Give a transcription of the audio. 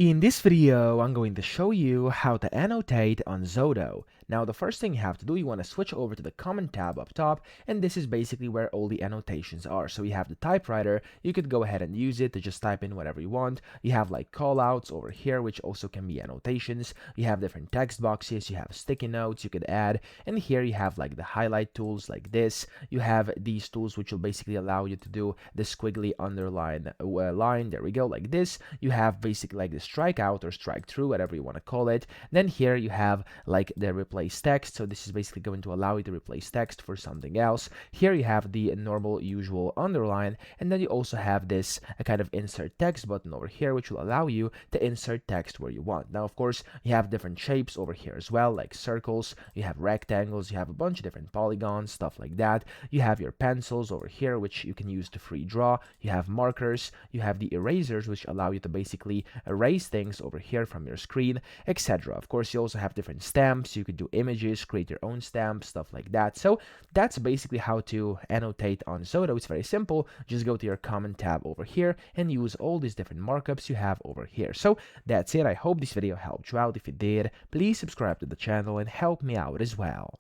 In this video, I'm going to show you how to annotate on Xodo. Now, the first thing you have to do, you want to switch over to the Comment tab up top, and this is basically where all the annotations are. So you have the typewriter, you could go ahead and use it to just type in whatever you want. You have like callouts over here, which also can be annotations. You have different text boxes, you have sticky notes you could add, and here you have like the highlight tools like this. You have these tools which will basically allow you to do the squiggly underline line, there we go, like this. You have basically like the strikeout or strike through, whatever you want to call it. Then here you have like the replace text, so this is basically going to allow you to replace text for something else. Here you have the normal usual underline, and then you also have this kind of insert text button over here, which will allow you to insert text where you want. Now of course you have different shapes over here as well, like circles, you have rectangles, you have a bunch of different polygons, stuff like that. You have your pencils over here, which you can use to free draw. You have markers, you have the erasers, which allow you to basically erase things over here from your screen, etc. Of course, you also have different stamps. You could do images, create your own stamps, stuff like that. So that's basically how to annotate on Xodo. It's very simple. Just go to your Comment tab over here and use all these different markups you have over here. So that's it. I hope this video helped you out. If it did, please subscribe to the channel and help me out as well.